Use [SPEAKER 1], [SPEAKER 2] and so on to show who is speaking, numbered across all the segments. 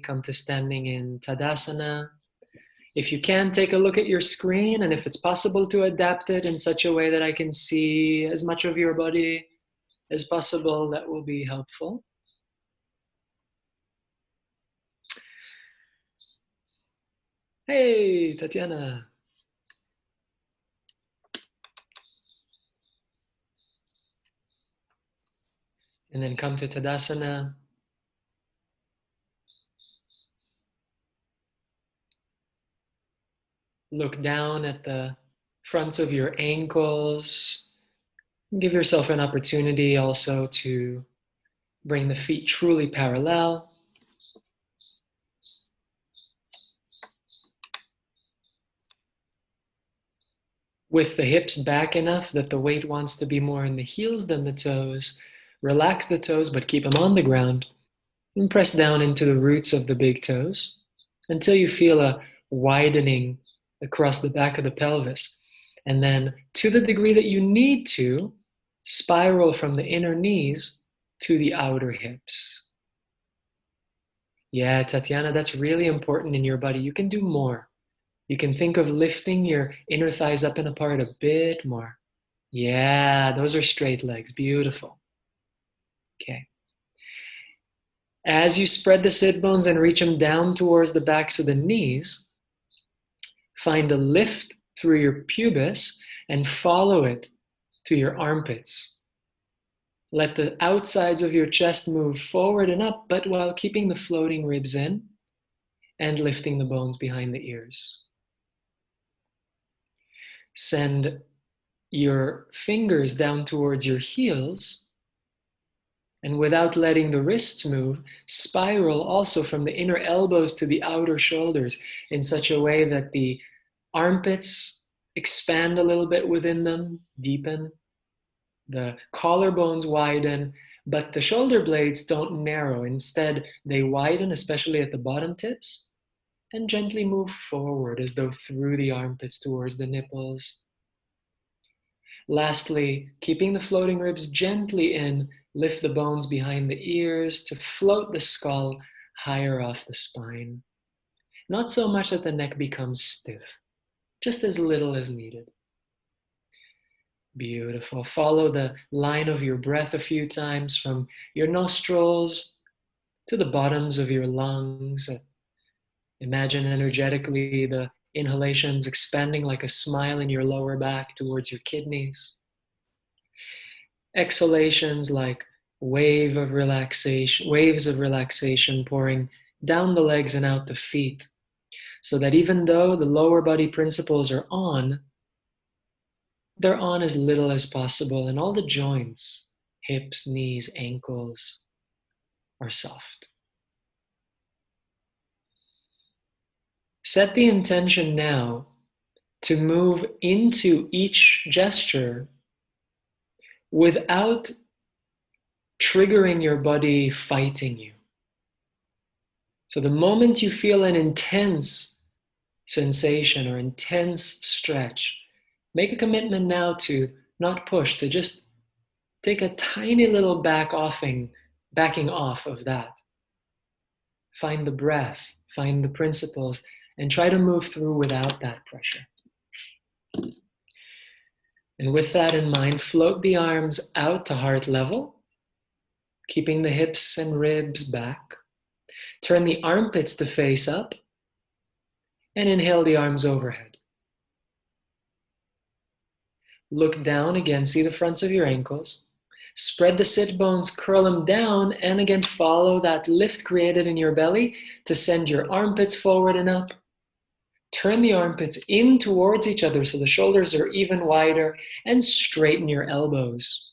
[SPEAKER 1] come to standing in Tadasana. If you can, take a look at your screen, and if it's possible to adapt it in such a way that I can see as much of your body as possible, that will be helpful. Hey, Tatiana. And then come to Tadasana. Look down at the fronts of your ankles. Give yourself an opportunity also to bring the feet truly parallel. With the hips back enough that the weight wants to be more in the heels than the toes. Relax the toes, but keep them on the ground. And press down into the roots of the big toes until you feel a widening across the back of the pelvis. And then, to the degree that you need to, spiral from the inner knees to the outer hips. Yeah, Tatiana, that's really important in your body. You can do more. You can think of lifting your inner thighs up and apart a bit more. Yeah, those are straight legs. Beautiful. Okay. As you spread the sit bones and reach them down towards the backs of the knees, find a lift through your pubis and follow it to your armpits. Let the outsides of your chest move forward and up, but while keeping the floating ribs in and lifting the bones behind the ears. Send your fingers down towards your heels, and without letting the wrists move, spiral also from the inner elbows to the outer shoulders in such a way that the armpits expand a little bit within them, deepen. The collarbones widen, but the shoulder blades don't narrow. Instead, they widen, especially at the bottom tips, and gently move forward as though through the armpits towards the nipples. Lastly, keeping the floating ribs gently in, lift the bones behind the ears to float the skull higher off the spine. Not so much that the neck becomes stiff, just as little as needed. Beautiful. Follow the line of your breath a few times from your nostrils to the bottoms of your lungs. Imagine energetically the inhalations expanding like a smile in your lower back towards your kidneys. Exhalations like waves of relaxation pouring down the legs and out the feet, so that even though the lower body principles are on, they're on as little as possible, and all the joints, hips, knees, ankles, are soft. Set the intention now to move into each gesture without triggering your body fighting you. So the moment you feel an intense sensation or intense stretch, make a commitment now to not push, to just take a tiny little backing off of that. Find the breath, find the principles, and try to move through without that pressure. And with that in mind, float the arms out to heart level, keeping the hips and ribs back. Turn the armpits to face up, and inhale the arms overhead. Look down again, see the fronts of your ankles. Spread the sit bones, curl them down, and again follow that lift created in your belly to send your armpits forward and up. Turn the armpits in towards each other so the shoulders are even wider, and straighten your elbows.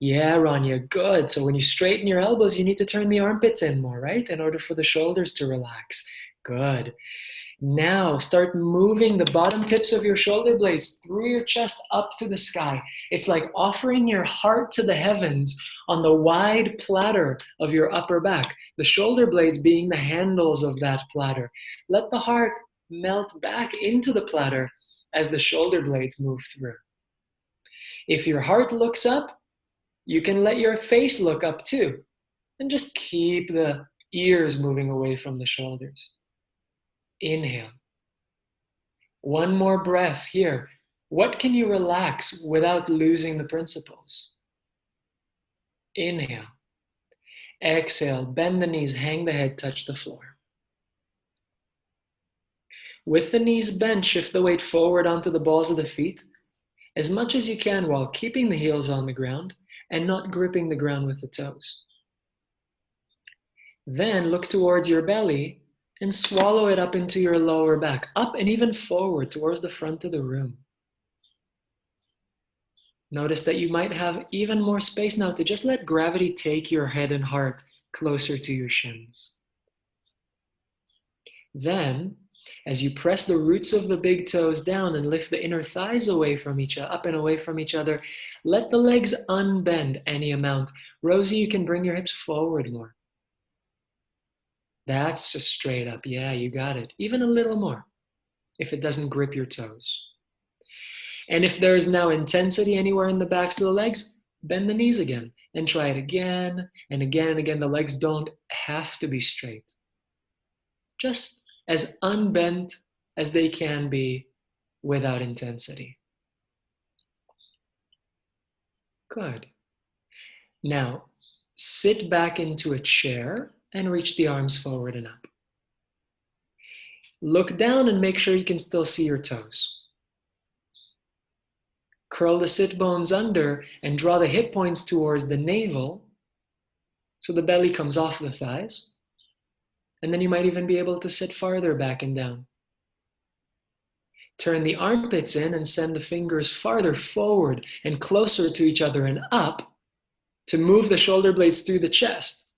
[SPEAKER 1] Yeah, Rania, good. So when you straighten your elbows, you need to turn the armpits in more, right? In order for the shoulders to relax. Good. Now start moving the bottom tips of your shoulder blades through your chest up to the sky. It's like offering your heart to the heavens on the wide platter of your upper back, the shoulder blades being the handles of that platter. Let the heart melt back into the platter as the shoulder blades move through. If your heart looks up, you can let your face look up too. And just keep the ears moving away from the shoulders. Inhale. One more breath here. What can you relax without losing the principles? Inhale. Exhale, bend the knees, hang the head, touch the floor. With the knees bent, shift the weight forward onto the balls of the feet as much as you can while keeping the heels on the ground and not gripping the ground with the toes. Then look towards your belly and swallow it up into your lower back, up and even forward towards the front of the room. Notice that you might have even more space now to just let gravity take your head and heart closer to your shins. Then, as you press the roots of the big toes down and lift the inner thighs away from each other, up and away from each other, let the legs unbend any amount. Rosie, you can bring your hips forward more. That's just straight up. Yeah, you got it. Even a little more if it doesn't grip your toes. And if there's now intensity anywhere in the backs of the legs, bend the knees again and try it again and again and again. The legs don't have to be straight. Just as unbent as they can be without intensity. Good. Now, sit back into a chair and reach the arms forward and up. Look down and make sure you can still see your toes. Curl the sit bones under and draw the hip points towards the navel so the belly comes off the thighs. And then you might even be able to sit farther back and down. Turn the armpits in and send the fingers farther forward and closer to each other and up to move the shoulder blades through the chest.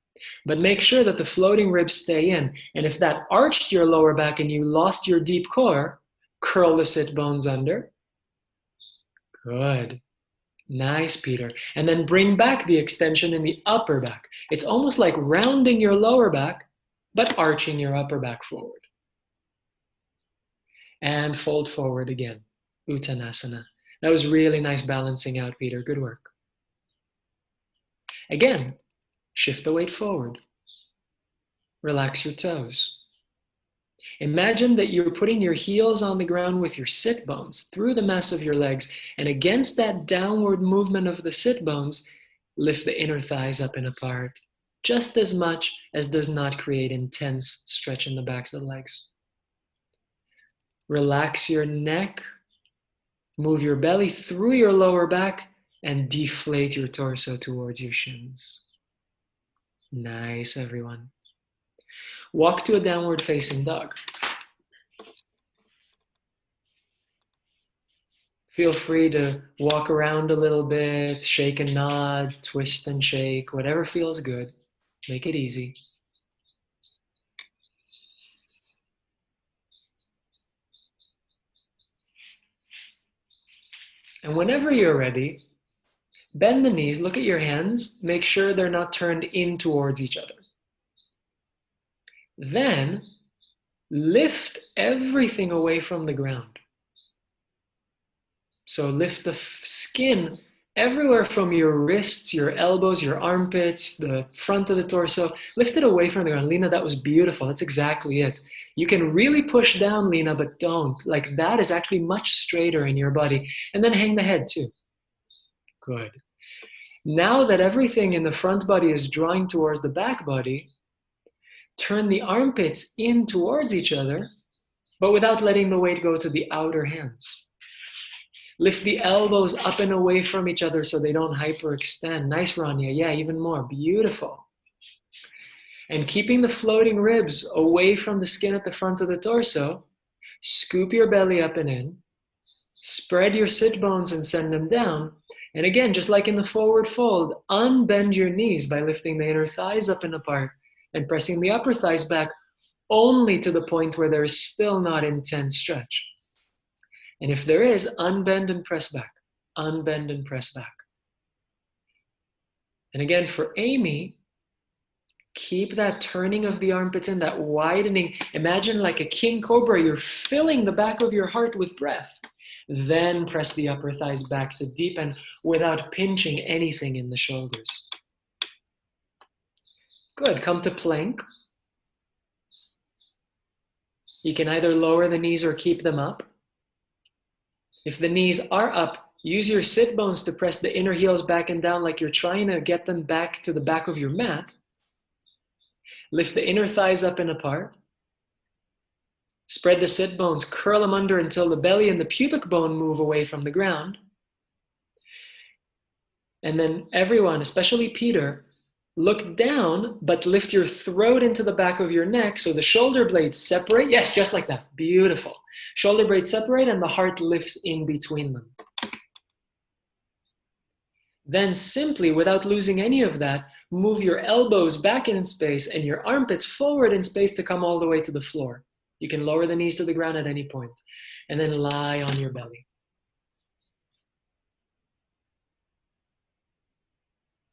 [SPEAKER 1] But make sure that the floating ribs stay in. And if that arched your lower back and you lost your deep core, curl the sit bones under. Good. Nice, Peter. And then bring back the extension in the upper back. It's almost like rounding your lower back, but arching your upper back forward. And fold forward again, Uttanasana. That was really nice balancing out, Peter. Good work. Again, shift the weight forward. Relax your toes. Imagine that you're putting your heels on the ground with your sit bones through the mass of your legs, and against that downward movement of the sit bones, lift the inner thighs up and apart, just as much as does not create intense stretch in the backs of the legs. Relax your neck, move your belly through your lower back, and deflate your torso towards your shins. Nice, everyone. Walk to a downward facing dog. Feel free to walk around a little bit, shake and nod, twist and shake, whatever feels good. Make it easy. And whenever you're ready, bend the knees, look at your hands, make sure they're not turned in towards each other. Then, lift everything away from the ground. So lift the skin everywhere from your wrists, your elbows, your armpits, the front of the torso. Lift it away from the ground. Lena, that was beautiful. That's exactly it. You can really push down, Lena, but don't. Like that is actually much straighter in your body. And then hang the head too. Good. Now that everything in the front body is drawing towards the back body, turn the armpits in towards each other, but without letting the weight go to the outer hands. Lift the elbows up and away from each other so they don't hyperextend. Nice, Rania. Yeah, even more. Beautiful. And keeping the floating ribs away from the skin at the front of the torso, scoop your belly up and in. Spread your sit bones and send them down. And again, just like in the forward fold, unbend your knees by lifting the inner thighs up and apart and pressing the upper thighs back only to the point where there is still not intense stretch. And if there is, unbend and press back. Unbend and press back. And again, for Amy, keep that turning of the armpits in, that widening. Imagine like a king cobra, you're filling the back of your heart with breath. Then press the upper thighs back to deepen without pinching anything in the shoulders. Good, come to plank. You can either lower the knees or keep them up. If the knees are up, use your sit bones to press the inner heels back and down like you're trying to get them back to the back of your mat. Lift the inner thighs up and apart. Spread the sit bones, curl them under until the belly and the pubic bone move away from the ground. And then everyone, especially Peter, look down, but lift your throat into the back of your neck so the shoulder blades separate. Yes, just like that. Beautiful. Shoulder blades separate and the heart lifts in between them. Then simply, without losing any of that, move your elbows back in space and your armpits forward in space to come all the way to the floor. You can lower the knees to the ground at any point, and then lie on your belly.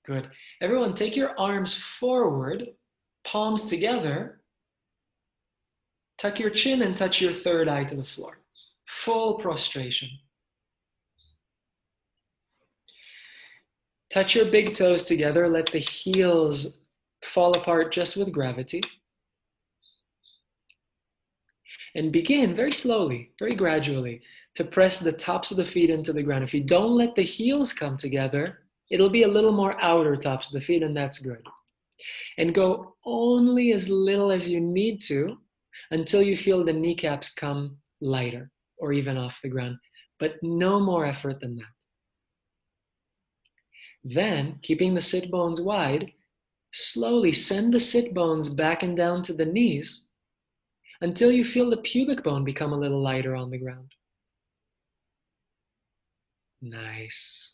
[SPEAKER 1] Good. Everyone, take your arms forward, palms together. Tuck your chin and touch your third eye to the floor. Full prostration. Touch your big toes together. Let the heels fall apart just with gravity. And begin very slowly, very gradually, to press the tops of the feet into the ground. If you don't let the heels come together, it'll be a little more outer tops of the feet, and that's good. And go only as little as you need to until you feel the kneecaps come lighter or even off the ground, but no more effort than that. Then, keeping the sit bones wide, slowly send the sit bones back and down to the knees until you feel the pubic bone become a little lighter on the ground. Nice.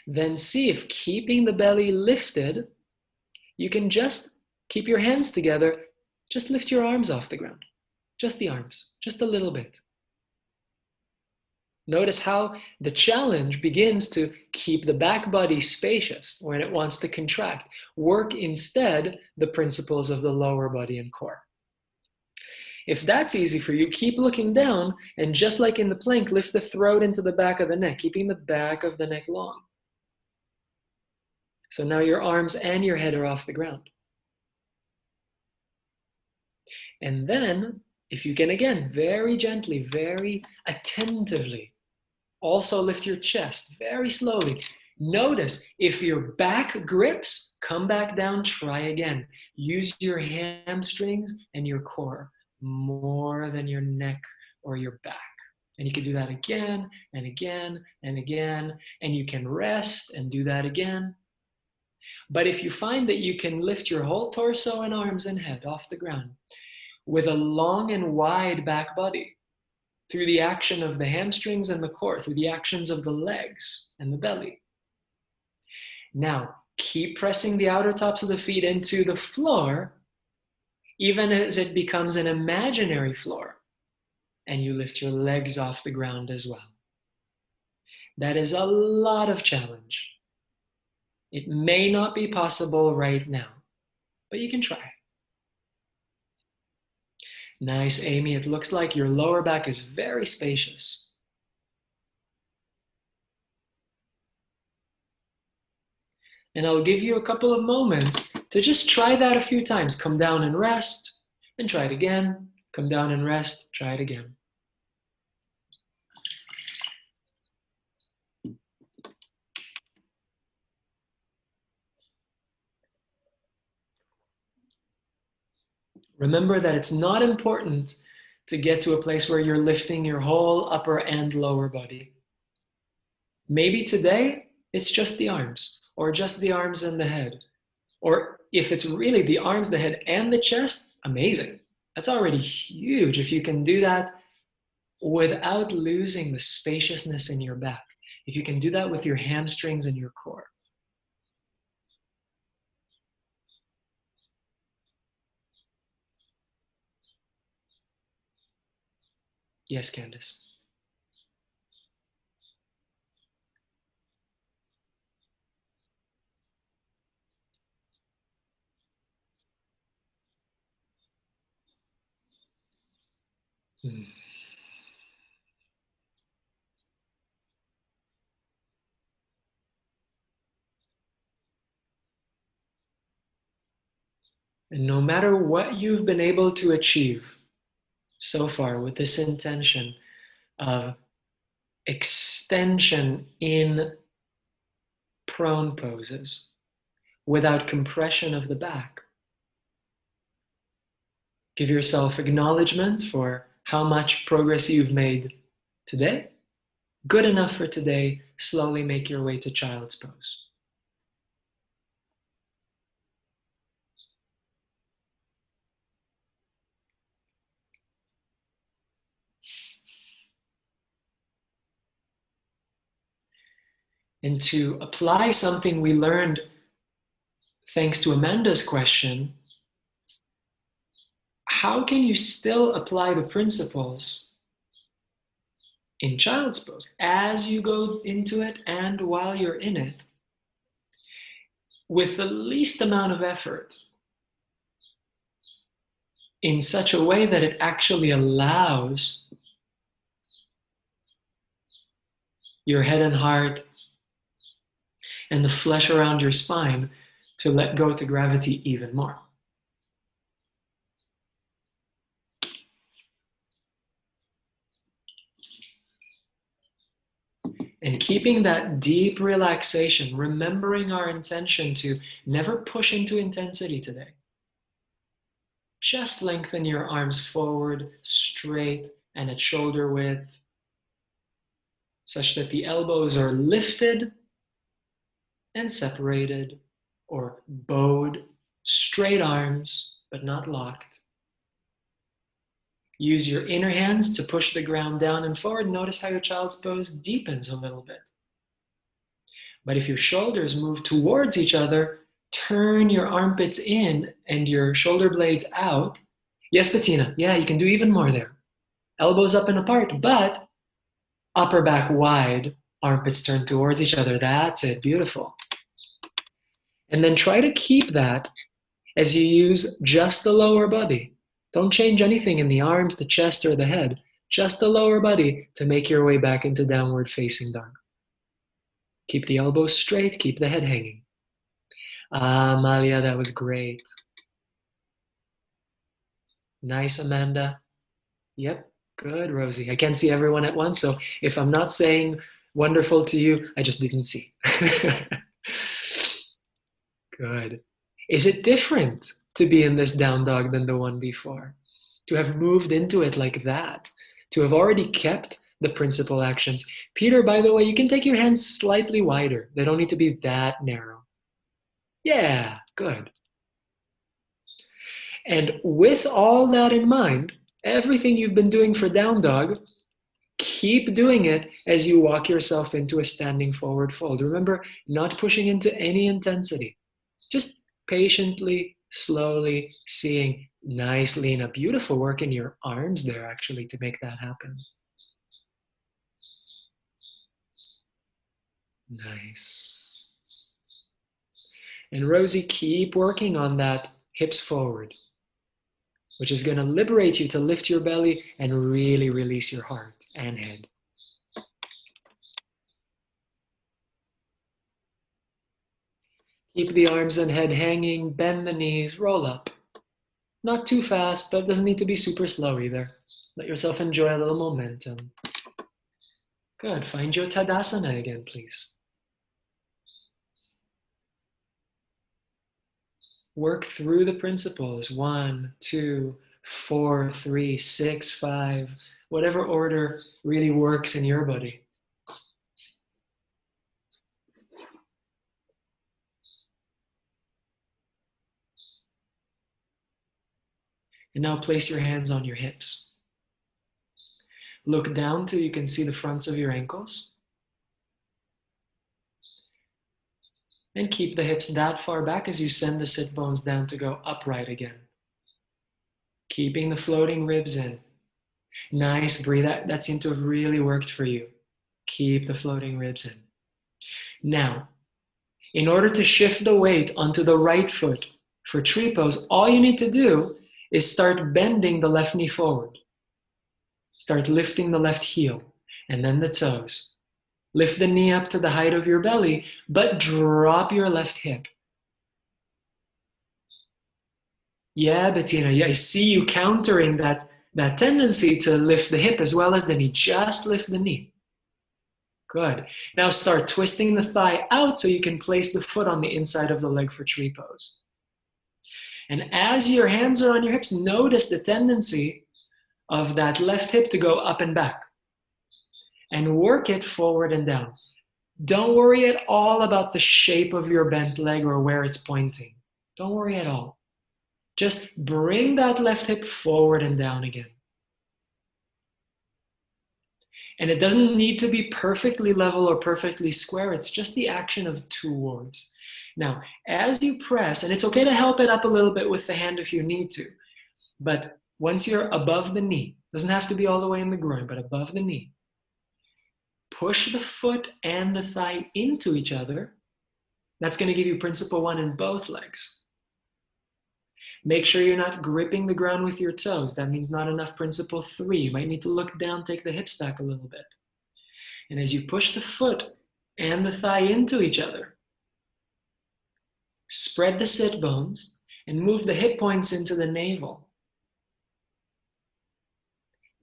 [SPEAKER 1] Then see if keeping the belly lifted, you can just keep your hands together, just lift your arms off the ground. Just the arms, just a little bit. Notice how the challenge begins to keep the back body spacious when it wants to contract. Work instead the principles of the lower body and core. If that's easy for you, keep looking down, and just like in the plank, lift the throat into the back of the neck, keeping the back of the neck long. So now your arms and your head are off the ground. And then, if you can, again, very gently, very attentively, also lift your chest very slowly. Notice if your back grips, come back down, try again. Use your hamstrings and your core more than your neck or your back. And you can do that again and again and again. And you can rest and do that again. But if you find that you can lift your whole torso and arms and head off the ground with a long and wide back body, through the action of the hamstrings and the core, through the actions of the legs and the belly. Now, keep pressing the outer tops of the feet into the floor, even as it becomes an imaginary floor, and you lift your legs off the ground as well. That is a lot of challenge. It may not be possible right now, but you can try. Nice, Amy. It looks like your lower back is very spacious. And I'll give you a couple of moments to just try that a few times. Come down and rest, and try it again. Come down and rest, try it again. Remember that it's not important to get to a place where you're lifting your whole upper and lower body. Maybe today it's just the arms, or just the arms and the head. Or if it's really the arms, the head, and the chest, amazing. That's already huge if you can do that without losing the spaciousness in your back. If you can do that with your hamstrings and your core. Yes, Candace. Hmm. And no matter what you've been able to achieve, so far with this intention of extension in prone poses without compression of the back. Give yourself acknowledgement for how much progress you've made today. Good enough for today. Slowly make your way to child's pose. And to apply something we learned thanks to Amanda's question, how can you still apply the principles in child's pose as you go into it and while you're in it with the least amount of effort, in such a way that it actually allows your head and heart and the flesh around your spine to let go to gravity even more? And keeping that deep relaxation, remembering our intention to never push into intensity today. Just lengthen your arms forward, straight, and at shoulder width, such that the elbows are lifted and separated, or bowed, straight arms, but not locked. Use your inner hands to push the ground down and forward. Notice how your child's pose deepens a little bit. But if your shoulders move towards each other, turn your armpits in and your shoulder blades out. Yes, Bettina, yeah, you can do even more there. Elbows up and apart, but upper back wide, armpits turned towards each other. That's it, beautiful. And then try to keep that as you use just the lower body. Don't change anything in the arms, the chest, or the head. Just the lower body to make your way back into downward facing dog. Keep the elbows straight, keep the head hanging. Ah, Malia, that was great. Nice, Amanda. Yep, good, Rosie. I can't see everyone at once, so if I'm not saying wonderful to you, I just didn't see. Good. Is it different to be in this down dog than the one before? To have moved into it like that? To have already kept the principal actions? Peter, by the way, you can take your hands slightly wider. They don't need to be that narrow. Yeah, good. And with all that in mind, everything you've been doing for down dog, keep doing it as you walk yourself into a standing forward fold. Remember, not pushing into any intensity. Just patiently, slowly seeing nice, Lena, beautiful work in your arms there actually to make that happen. Nice. And Rosie, keep working on that hips forward, which is going to liberate you to lift your belly and really release your heart and head. Keep the arms and head hanging, bend the knees, roll up. Not too fast, but it doesn't need to be super slow either. Let yourself enjoy a little momentum. Good. Find your Tadasana again, please. Work through the principles. 1, 2, 4, 3, 6, 5, whatever order really works in your body. And now place your hands on your hips. Look down till you can see the fronts of your ankles. And keep the hips that far back as you send the sit bones down to go upright again. Keeping the floating ribs in. Nice, breathe. That seemed to have really worked for you. Keep the floating ribs in. Now, in order to shift the weight onto the right foot for tree pose, all you need to do is start bending the left knee forward. Start lifting the left heel and then the toes. Lift the knee up to the height of your belly, but drop your left hip. Yeah, Bettina, yeah, I see you countering that that tendency to lift the hip as well as the knee. Just lift the knee. Good. Now start twisting the thigh out so you can place the foot on the inside of the leg for tree pose. And as your hands are on your hips, notice the tendency of that left hip to go up and back. And work it forward and down. Don't worry at all about the shape of your bent leg or where it's pointing. Don't worry at all. Just bring that left hip forward and down again. And it doesn't need to be perfectly level or perfectly square. It's just the action of towards. Now, as you press, and it's okay to help it up a little bit with the hand if you need to, but once you're above the knee, doesn't have to be all the way in the groin, but above the knee, push the foot and the thigh into each other. That's going to give you principle 1 in both legs. Make sure you're not gripping the ground with your toes. That means not enough principle 3. You might need to look down, take the hips back a little bit. And as you push the foot and the thigh into each other, spread the sit bones and move the hip points into the navel.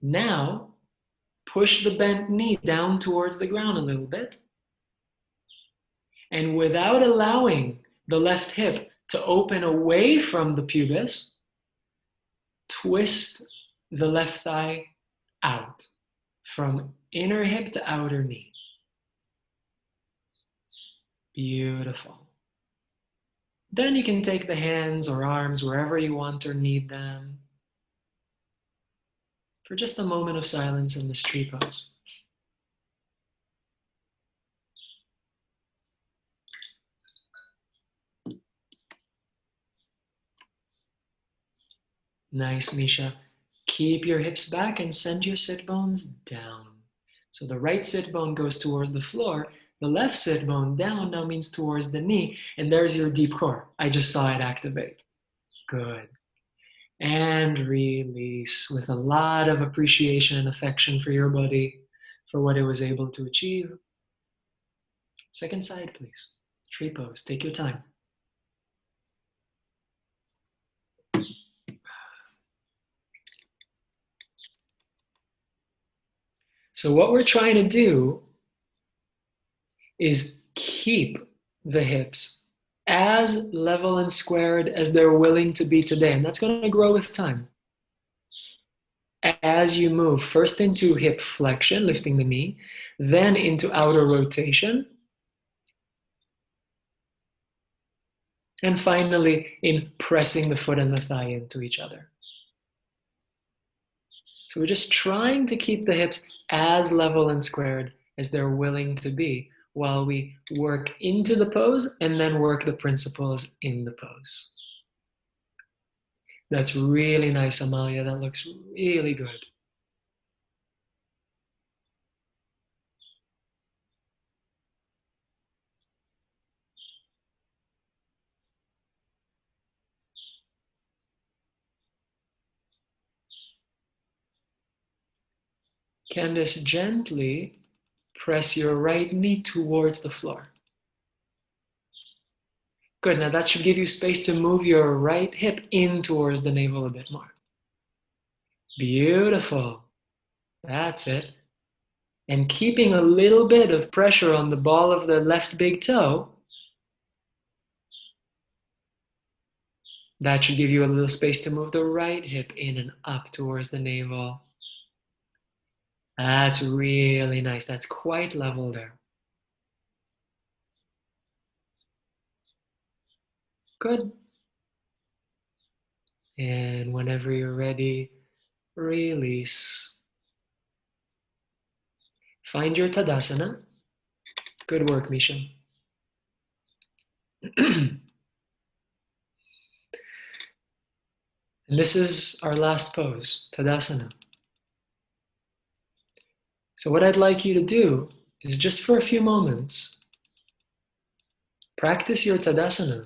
[SPEAKER 1] Now, push the bent knee down towards the ground a little bit. And without allowing the left hip to open away from the pubis, twist the left thigh out from inner hip to outer knee. Beautiful. Then you can take the hands or arms wherever you want or need them for just a moment of silence in this tree pose. Nice, Misha. Keep your hips back and send your sit bones down. So the right sit bone goes towards the floor. The left sit bone down now means towards the knee. And there's your deep core. I just saw it activate. Good. And release with a lot of appreciation and affection for your body, for what it was able to achieve. Second side, please. Tree pose. Take your time. So what we're trying to do is keep the hips as level and squared as they're willing to be today. And that's going to grow with time. As you move first into hip flexion, lifting the knee, then into outer rotation, and finally in pressing the foot and the thigh into each other. So we're just trying to keep the hips as level and squared as they're willing to be while we work into the pose and then work the principles in the pose. That's really nice, Amalia. That looks really good. Candice, gently press your right knee towards the floor. Good, now that should give you space to move your right hip in towards the navel a bit more. Beautiful. That's it. And keeping a little bit of pressure on the ball of the left big toe, that should give you a little space to move the right hip in and up towards the navel. That's really nice. That's quite level there. Good. And whenever you're ready, release. Find your Tadasana. Good work, Misha. And this is our last pose, Tadasana. So what I'd like you to do is just for a few moments, practice your Tadasana,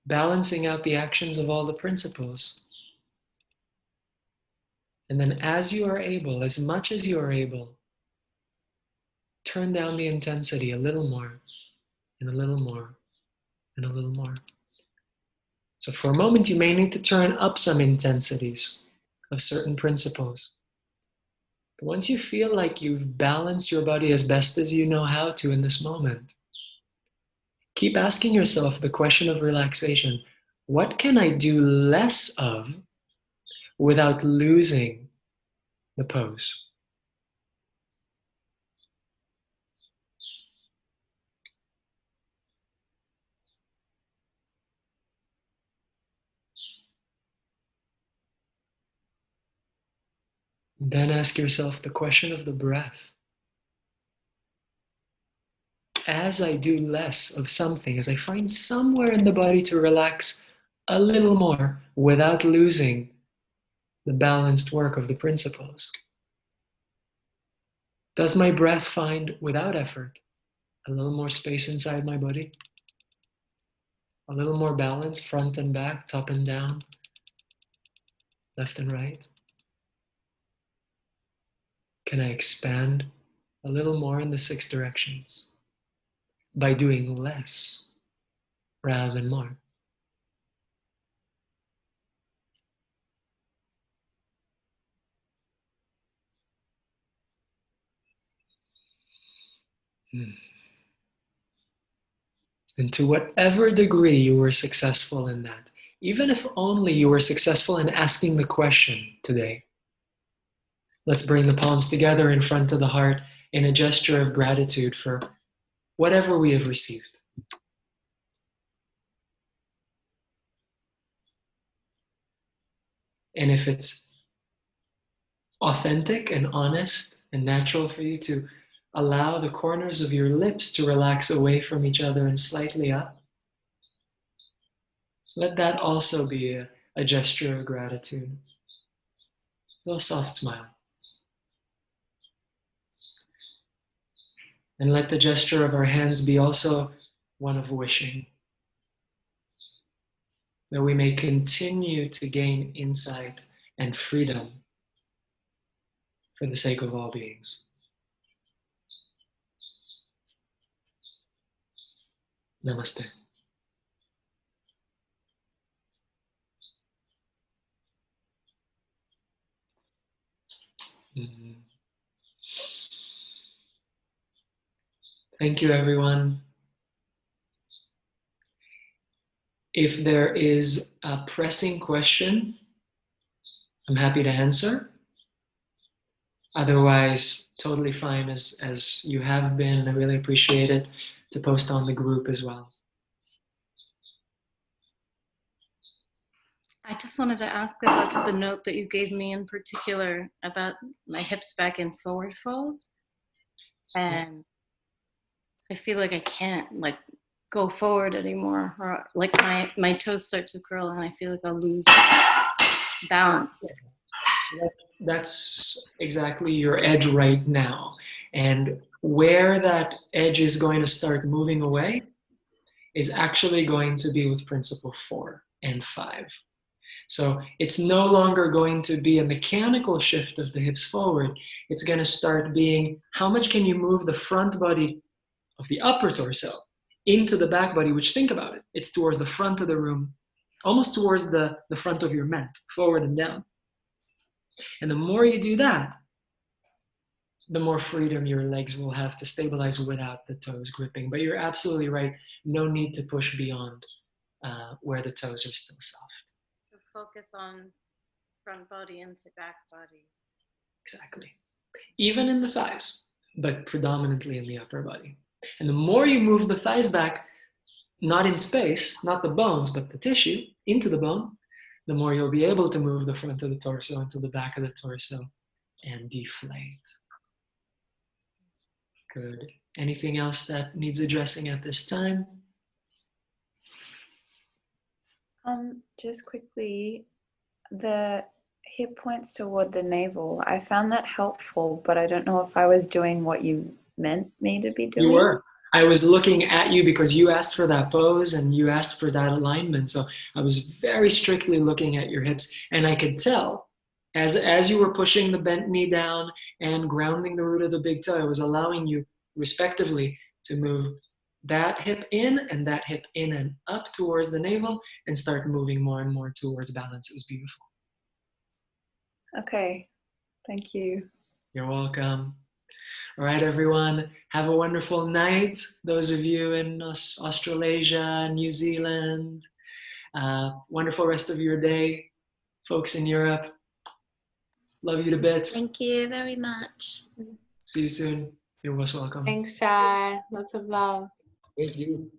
[SPEAKER 1] balancing out the actions of all the principles. And then as you are able, as much as you are able, turn down the intensity a little more, and a little more, and a little more. So for a moment, you may need to turn up some intensities of certain principles. But once you feel like you've balanced your body as best as you know how to in this moment, keep asking yourself the question of relaxation. What can I do less of without losing the pose? Then ask yourself the question of the breath. As I do less of something, as I find somewhere in the body to relax a little more without losing the balanced work of the principles, does my breath find, without effort, a little more space inside my body? A little more balance, front and back, top and down, left and right? Can I expand a little more in the 6 directions by doing less rather than more? And to whatever degree you were successful in that, even if only you were successful in asking the question today, let's bring the palms together in front of the heart in a gesture of gratitude for whatever we have received. And if it's authentic and honest and natural for you to allow the corners of your lips to relax away from each other and slightly up, let that also be a gesture of gratitude. A little soft smile. And let the gesture of our hands be also one of wishing, that we may continue to gain insight and freedom for the sake of all beings. Namaste. Thank you, everyone. If there is a pressing question, I'm happy to answer. Otherwise, totally fine as you have been. I really appreciate it to post on the group as well.
[SPEAKER 2] I just wanted to ask about the note that you gave me in particular about my hips back in forward fold. And I feel like I can't go forward anymore, or like my toes start to curl and I feel like I'll lose balance.
[SPEAKER 1] So that's exactly your edge right now. And where that edge is going to start moving away is actually going to be with principle 4 and 5. So it's no longer going to be a mechanical shift of the hips forward. It's going to start being how much can you move the front body of the upper torso into the back body, which, think about it, it's towards the front of the room, almost towards the front of your mat, forward and down. And the more you do that, the more freedom your legs will have to stabilize without the toes gripping. But you're absolutely right. No need to push beyond where the toes are still soft.
[SPEAKER 2] So focus on front body into back body.
[SPEAKER 1] Exactly. Even in the thighs, but predominantly in the upper body. And the more you move the thighs back, not in space, not the bones, but the tissue into the bone, the more you'll be able to move the front of the torso into the back of the torso and deflate. Good. Anything else that needs addressing at this time?
[SPEAKER 3] Just quickly, the hip points toward the navel. I found that helpful, but I don't know if I was doing what you meant me to be doing.
[SPEAKER 1] You were. I was looking at you because you asked for that pose and you asked for that alignment. So I was very strictly looking at your hips, and I could tell as you were pushing the bent knee down and grounding the root of the big toe, I was allowing you respectively to move that hip in and that hip in and up towards the navel and start moving more and more towards balance. It was beautiful.
[SPEAKER 3] Okay. Thank you.
[SPEAKER 1] You're welcome. All right, everyone. Have a wonderful night. Those of you in Australasia, New Zealand. Wonderful rest of your day. Folks in Europe, love you to bits.
[SPEAKER 4] Thank you very much.
[SPEAKER 1] See you soon. You're most welcome.
[SPEAKER 5] Thanks, Shai. Lots of love.
[SPEAKER 6] Thank you.